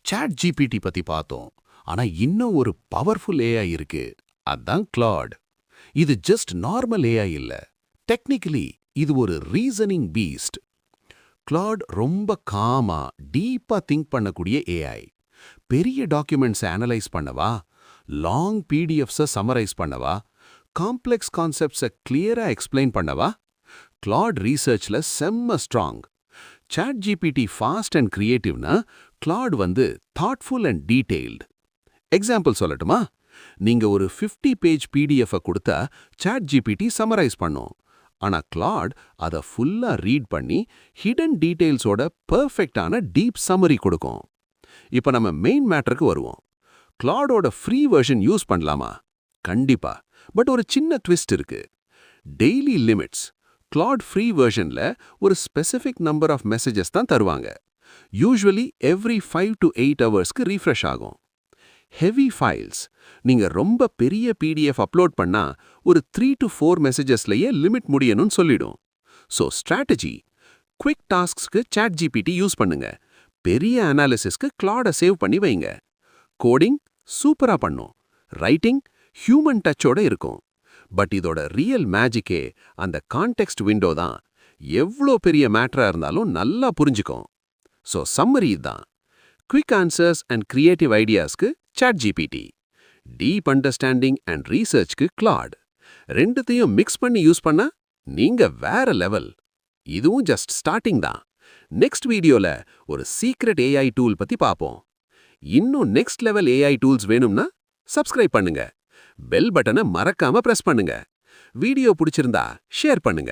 Chat GPT பத்தி பார்த்தோம். ஆனா இன்னும் ஒரு பவர்ஃபுல் ஏஐ இருக்கு. அதான் கிளாட். இது ஜஸ்ட் நார்மல் ஏஐ இல்ல. டெக்னிக்கலி இது ஒரு ரீசனிங் பீஸ்ட். கிளாட் ரொம்ப காமா, டீப்பா திங்க் பண்ணக்கூடிய ஏஐ. பெரிய டாக்குமெண்ட்ஸை அனலைஸ் பண்ணவா, லாங் பிடிஎஃப்ஸை சம்மரைஸ் பண்ணவா, காம்ப்ளெக்ஸ் கான்செப்ட்ஸை கிளியரா எக்ஸ்பிளைன் பண்ணவா, கிளாட் ரீசர்ச்ல செம்ம strong. Chat GPT fast and கிரியேட்டிவ்னா, கிளாட் வந்து தாட்ஃபுல் அண்ட் டீடைல்டு. எக்ஸாம்பிள் சொல்லட்டுமா? நீங்க ஒரு 50 பேஜ் பிடிஎஃப் கொடுத்தா சாட் ஜிபிடி சம்மரைஸ் பண்ணும். ஆனா கிளாட் அதை ஃபுல்லா ரீட் பண்ணி ஹிடன் டீடைல்ஸோட பெர்ஃபெக்டான டீப் சம்மரி கொடுக்கும். இப்போ நம்ம மெயின் மேட்டருக்கு வருவோம். கிளாடோட ஃப்ரீ வெர்ஷன் யூஸ் பண்ணலாமா? கண்டிப்பா. பட் ஒரு சின்ன ட்விஸ்ட் இருக்கு. Daily limits. கிளாட் ஃப்ரீ வெர்ஷன்ல ஒரு ஸ்பெசிஃபிக் நம்பர் ஆஃப் மெசேஜஸ் தான் தருவாங்க. யூசுவலி எவ்ரி 5 to 8 ஹவர்ஸ்க்கு ரீஃப்ரெஷ் ஆகும். Heavy files. நீங்க ரொம்ப பெரிய பிடிஎஃப் அப்லோட் பண்ணா ஒரு 3 to 4 மெசேஜஸ்லயே லிமிட் முடியணும்னு சொல்லிடும். ஸோ ஸ்ட்ராட்டஜி, குவிக் டாஸ்க்ஸ்க்கு சாட் ஜிபிடி யூஸ் பண்ணுங்க. பெரிய அனாலிசிஸ்க்கு கிளாடை சேவ் பண்ணி வைங்க. கோடிங் சூப்பரா பண்ணும். ரைட்டிங் ஹியூமன் டச்சோட இருக்கும். பட் இதோட ரியல் மேஜிக்கே அந்த கான்டெக்ஸ்ட் விண்டோ தான். எவ்வளோ பெரிய மேட்டரா இருந்தாலும் நல்லா புரிஞ்சுக்கும். ஸோ சம்மரி தான். குவிக் ஆன்சர்ஸ் அண்ட் கிரியேட்டிவ் ஐடியாஸ்க்கு chat GPT, deep understanding and ரீசர்ச்க்கு கிளாட். ரெண்டுத்தையும் மிக்ஸ் பண்ணி யூஸ் பண்ணா நீங்க வேற லெவல். இதுவும் ஜஸ்ட் ஸ்டார்டிங் தான். நெக்ஸ்ட் வீடியோல ஒரு சீக்ரெட் ஏஐ டூல் பத்தி பார்ப்போம். இன்னும் நெக்ஸ்ட் லெவல் ஏஐ டூல்ஸ் வேணும்னா சப்ஸ்கிரைப் பண்ணுங்க. பெல் பட்டனை மறக்காம பிரஸ் பண்ணுங்க. வீடியோ பிடிச்சிருந்தா ஷேர் பண்ணுங்க.